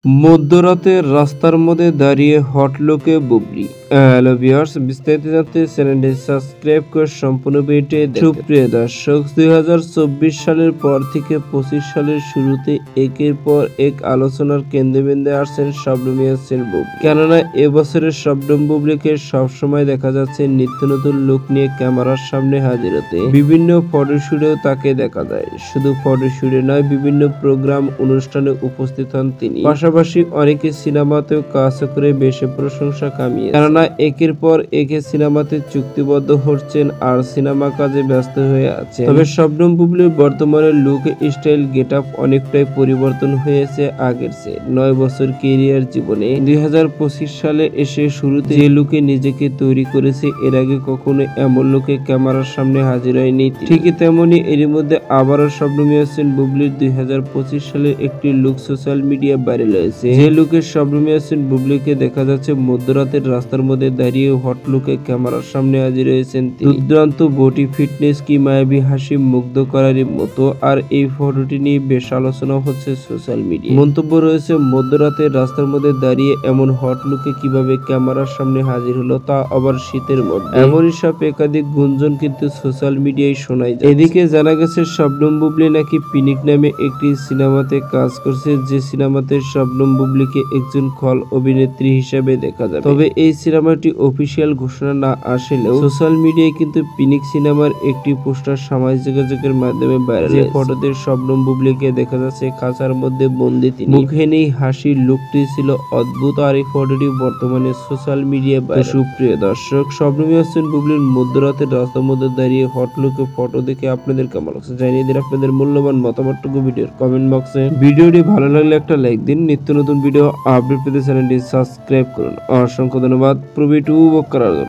মধ্যরাতে রাস্তার মধ্যে দাঁড়িয়ে হটলকে বুবলি। হ্যালো ভিউয়ার্স, বিস্তারিত জানতে চ্যানেলটি সাবস্ক্রাইব করে সম্পূর্ণ ভিডিওটি দেখুন। সুপ্রিয় দর্শক, 2024 সালের পর থেকে 25 সালের শুরুতে একের পর এক আলোচনার কেন্দ্রবিন্দুতে আসছেন শবনম ইয়াসমিন বুবলি। কেননা এবছরের শবনম বুবলিকে সবসময় দেখা যাচ্ছে নিত্য নতুন লুক নিয়ে ক্যামেরার সামনে হাজির হতে। বিভিন্ন ফটোশুটেও তাকে দেখা যায়। শুধু ফটোশুটে নয়, বিভিন্ন প্রোগ্রাম অনুষ্ঠানে উপস্থিত হন তিনি। পাশাপাশি অনেকে সিনেমাতেও কাজ করে বেশি প্রশংসা কামিয়ে, কেননা একের পর একে সিনেমাতে চুক্তিবদ্ধ হচ্ছেন আর সিনেমা কাজে ব্যস্ত হয়ে আছে। তবে শবনম বুবলির বর্তমানে লুক স্টাইল গেটআপ অনেকটাই পরিবর্তন হয়েছে আগের চেয়ে। 9 বছর কেরিয়ার জীবনে 2025 সালে এসে শুরুতে যে লুকে নিজেকে তৈরি করেছে, এর আগে কখনো এমন লুকে ক্যামেরার সামনে হাজির হয়নি। ঠিকই তেমনি এরই মধ্যে আবারও শবনম ইয়াসমিন বুবলির 2025 সালের একটি লুক সোশ্যাল মিডিয়া ভাইরাল হয়েছে। যে লুকে শবনম ইয়াসমিন বুবলিকে দেখা যাচ্ছে মধ্যরাতের রাস্তার মধ্যে দাঁড়িয়ে হট লুকে ক্যামেরার সামনে হাজির হয়েছেন। দুর্দান্ত বডি ফিটনেস কি মায়াবী হাসি মুগ্ধ করারই মতো। আর এই ফটোটি নিয়ে বেশ আলোচনা হচ্ছে সোশ্যাল মিডিয়া। মন্তব্য রয়েছে, মধ্যরাতের রাস্তার মধ্যে দাঁড়িয়ে এমন হট লুকে কিভাবে ক্যামেরার সামনে হাজির হলো, তা আবার শীতের মধ্যে। এমনই সব একাধিক গুঞ্জন কিন্তু সোশ্যাল মিডিয়ায় শোনায়। এদিকে জানা গেছে শবনম বুবলি নাকি পিনিক নামে একটি সিনেমাতে কাজ করছে, যে সিনেমাতে শবনম বুবলিকে একজন খল অভিনেত্রী হিসেবে দেখা যাবে। তবে এই সিনেমাটি অফিসিয়াল ঘোষণা না আসলেও সোশ্যাল মিডিয়ায় কিন্তু পিনিক সিনেমার একটি পোস্টার সামাজিক যোগাযোগের মাধ্যমে ভাইরাল। যে ফটোতে শবনম বুবলিকে দেখা যাচ্ছে খাঁচার মধ্যে বন্দী, তিনি মুখে নেই হাসি, লুকটি ছিল অদ্ভুত। আর এই ফটোটি বর্তমানে সোশ্যাল মিডিয়ায় ভাইরাল। সুপ্রিয় দর্শক, শবনম ইয়াসমিন বুবলির মধ্যরাতের রাস্তার মধ্যে দাঁড়িয়ে হট লুকে ফটো দেখে আপনাদের কেমন লাগছে জানিয়ে দিন আপনাদের মূল্যবান মতামতটুকু ভিডিওর কমেন্ট বক্সে। ভিডিওটি ভালো লাগলে একটা লাইক দিন। নিত্য নতুন ভিডিও আপডেট পেতে চ্যানেলটি সাবস্ক্রাইব করুন। অসংখ্য ধন্যবাদ প্রবি টু করার জন্য।